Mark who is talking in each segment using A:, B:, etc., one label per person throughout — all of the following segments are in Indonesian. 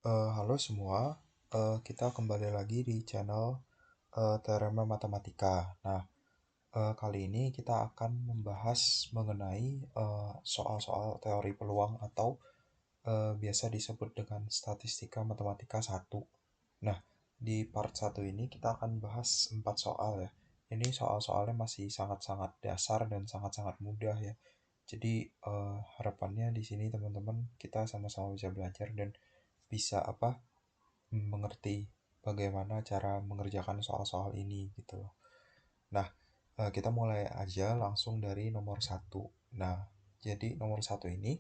A: Halo semua, kita kembali lagi di channel Teorema Matematika. Nah, kali ini kita akan membahas mengenai soal-soal teori peluang atau biasa disebut dengan statistika matematika 1. Nah, di part 1 ini kita akan bahas 4 soal ya. Ini soal-soalnya masih sangat-sangat dasar dan sangat-sangat mudah ya. Jadi harapannya di sini teman-teman kita sama-sama bisa belajar dan bisa mengerti bagaimana cara mengerjakan soal-soal ini gitu loh. Nah, kita mulai aja langsung dari nomor satu. Nah, jadi nomor satu ini,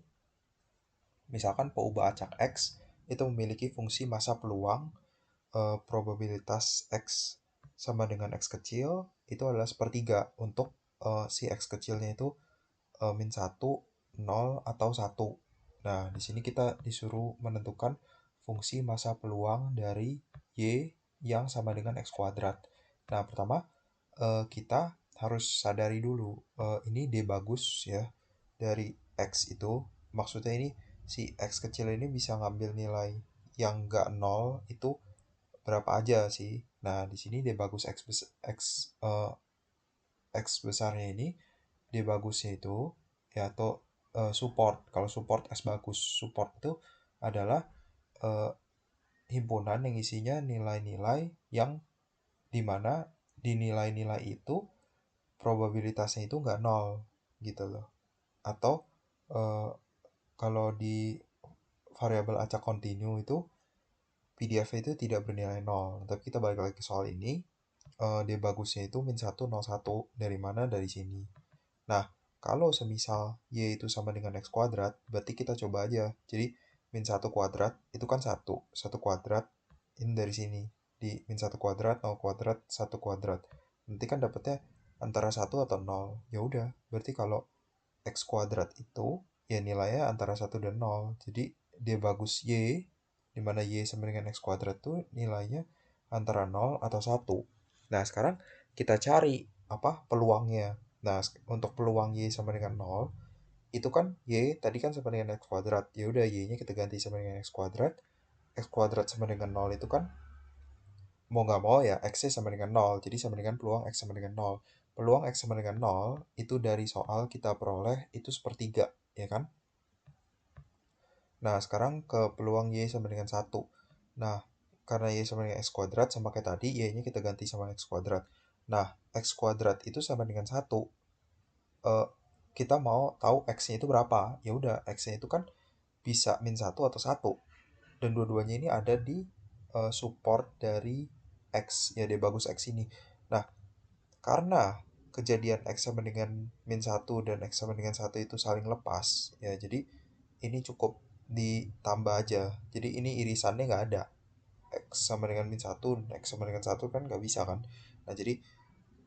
A: misalkan peubah acak X itu memiliki fungsi massa peluang probabilitas X sama dengan X kecil itu adalah sepertiga untuk si X kecilnya itu min 1, 0, atau 1. Nah, di sini kita disuruh menentukan fungsi massa peluang dari Y yang sama dengan X kuadrat. Nah, pertama kita harus sadari dulu, ini D bagus ya, dari X itu, maksudnya ini si X kecil ini bisa ngambil nilai yang nggak 0 itu berapa aja sih. Nah, di sini D bagus X besarnya ini D bagusnya itu ya atau support. Kalau support S bagus, support itu adalah eh, himpunan yang isinya nilai-nilai yang dimana di nilai-nilai itu probabilitasnya itu nggak nol gitu loh. Atau eh, kalau di variabel acak kontinu itu PDF itu tidak bernilai nol. Tapi kita balik lagi ke soal ini, D bagusnya itu min 1, 0, 1. Dari mana? Dari sini. Nah, kalau semisal Y itu sama dengan X kuadrat, berarti kita coba aja. Jadi, min 1 kuadrat itu kan 1. 1 kuadrat ini dari sini. Di min 1 kuadrat, 0 kuadrat, 1 kuadrat. Nanti kan dapetnya antara 1 atau 0. Ya udah, berarti kalau X kuadrat itu ya nilainya antara 1 dan 0. Jadi, dia bagus Y, di mana Y sama dengan X kuadrat tuh nilainya antara 0 atau 1. Nah, sekarang kita cari peluangnya. Nah, untuk peluang Y sama dengan 0, itu kan Y tadi kan sama dengan X kuadrat. Ya udah Y-nya kita ganti sama dengan X kuadrat. X kuadrat sama dengan 0 itu kan mau nggak mau ya X-nya sama dengan 0. Jadi sama dengan peluang X sama dengan 0. Peluang X sama dengan 0 itu dari soal kita peroleh itu sepertiga, ya kan? Nah, sekarang ke peluang Y sama dengan 1. Nah, karena Y sama dengan X kuadrat sama kayak tadi, Y-nya kita ganti sama X kuadrat. Nah, X kuadrat itu sama dengan 1. eh, kita mau tahu X-nya itu berapa. Ya udah, X-nya itu kan bisa min 1 atau 1. Dan dua-duanya ini ada di support dari X. Ya, dia bagus X ini. Nah, karena kejadian X sama dengan min 1 dan X sama dengan 1 itu saling lepas, ya jadi ini cukup ditambah aja. Jadi ini irisannya nggak ada. X sama dengan min 1 dan X sama dengan 1 kan nggak bisa kan. Nah, jadi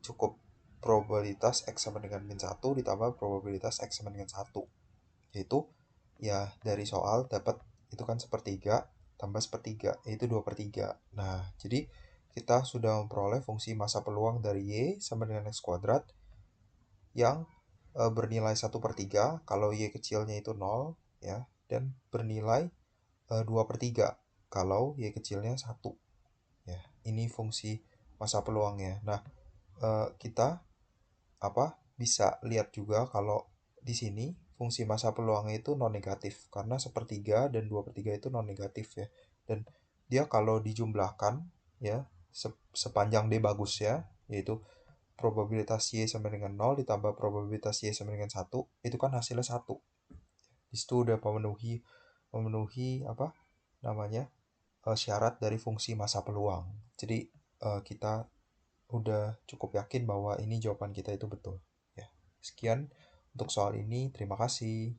A: cukup probabilitas X sama dengan min 1 ditambah probabilitas X sama dengan 1. Yaitu ya dari soal dapat itu kan sepertiga tambah sepertiga, yaitu 2/3. Nah, jadi kita sudah memperoleh fungsi massa peluang dari Y sama dengan X kuadrat yang bernilai 1/3 kalau Y kecilnya itu 0 ya, dan bernilai 2/3 kalau Y kecilnya 1 ya. Ini fungsi massa peluangnya. Nah, kita bisa lihat juga kalau di sini fungsi massa peluangnya itu non negatif karena sepertiga dan 2/3 itu non negatif ya. Dan dia kalau dijumlahkan ya sepanjang D bagus ya, yaitu probabilitas Y sama dengan 0 ditambah probabilitas Y sama dengan 1 itu kan hasilnya 1. Di situ udah memenuhi memenuhi syarat dari fungsi massa peluang. Jadi kita udah cukup yakin bahwa ini jawaban kita itu betul. Ya, sekian untuk soal ini. Terima kasih.